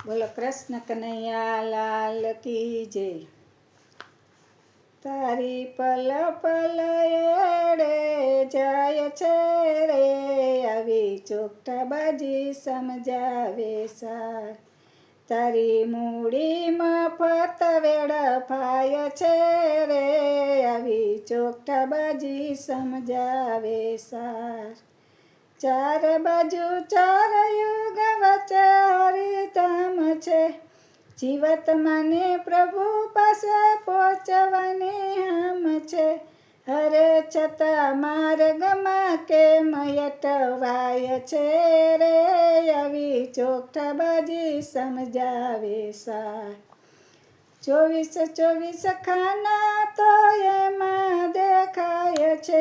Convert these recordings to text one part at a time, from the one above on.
બોલો કૃષ્ણ કનૈયા લાલ કી જય. તારી પલ પલ એડે જાય છે રે, આવી ચોકઠાબાજી સમજાવે સાર. તારી મૂડી મફત વેડફાય છે રે, આવી ચોકઠાબાજી સમજાવે સાર. ચાર બાજુ ચાર યુગ વચ્ચે હરિધામ છે, જીવાત્માને પ્રભુ પાસે પહોંચવાની હામ છે. હરે છતાં માર્ગમાં કેમ અટવાય છે રે, આવી ચોકઠાબાજી સમજાવે સાર. 24 ખાના તો એમાં દેખાય છે,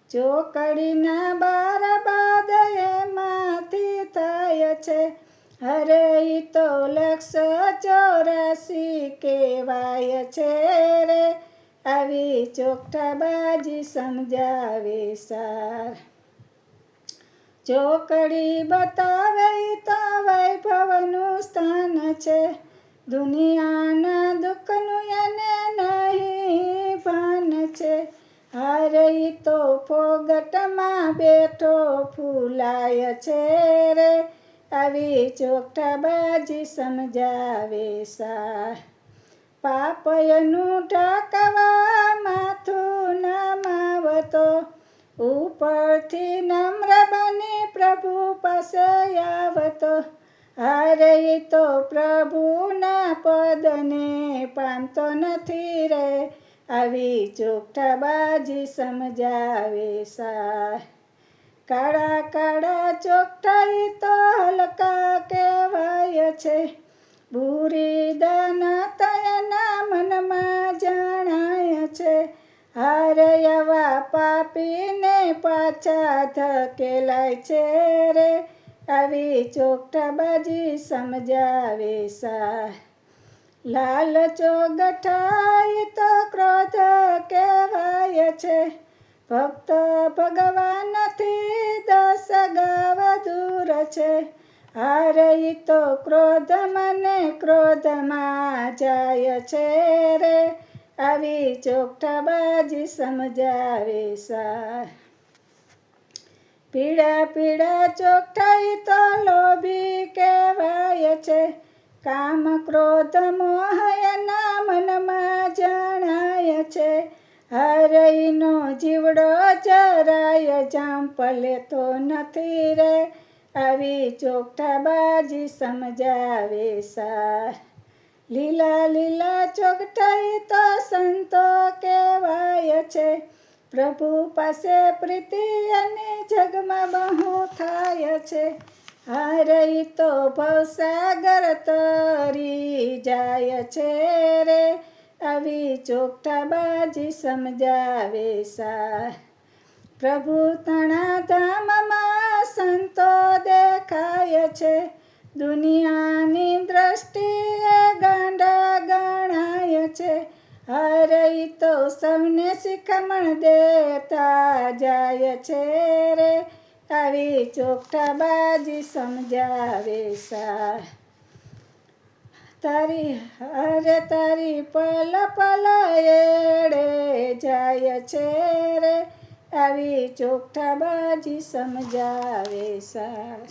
ચોકડીના બાર બાદ એમાંથી થાય છે. અરે ઈ તો 184 કહેવાય છે રે, આવી ચોકઠાબાજી સમજાવે સાર. ચોકડી બતાવે તો વૈભવનું સ્થાન છે, દુનિયાના દુઃખનું એને નહીં ભાન છે. હારે ઈ તો ફોગટમાં બેઠો ફૂલાય છે રે, આવી ચોકઠાબાજી સમજાવે સાર. પાપયનું ઢાંકવા માથું નમાવતો, ઉપરથી નમ્ર બની પ્રભુ પાસે આવતો. હારે ઈ તો પ્રભુના પદને પામતો નથી રે, આવી ચોકઠાબાજી સમજાવે સાર. કાળા કાળા ચોકઠા તો હલકા કહેવાય છે, બુરી દાનત એના મનમાં જણાય છે. હારે આવા પાપીને પાછા ધકેલાય છે રે, આવી ચોકઠાબાજી સમજાવે સાર. લાલચો ગઠાય તો ક્રોધ કહેવાય છે, ભક્ત ભગવાનથી 10 ગાવ દૂર છે. હારે ઈ તો ક્રોધ મને ક્રોધમાં જાય છે રે, આવી ચોકઠાબાજી સમજાવે સાર. પીળા પીળા ચોકઠા તો લોભી કહેવાય છે, કામ ક્રોધ મોહ એના મનમાં જણાય છે. હારે ઈનો જીવડો જરાય જાંપલે તો નથી રે, આવી ચોકઠાબાજી સમજાવે સાર. લીલા લીલા ચોકઠા તો સંતો કહેવાય છે, પ્રભુ પાસે પ્રીતિ એની જગમાં બહુ થાય છે. હારે ઈ તો ભવસાગર તરી જાય છે રે, આવી ચોકઠાબાજી સમજાવે સાર. પ્રભુ તણા ધામમાં સંતો દેખાય છે, દુનિયાની દ્રષ્ટિએ ગાંડા ગણાય છે. હારે ઈ તો સૌને શિખામણ દેતા જાય છે રે, આવી ચોકઠાબાજી સમજાવે સાર. તારી પલ પલ એડે જાય છે રે, આવી ચોકઠાબાજી સમજાવે સાર.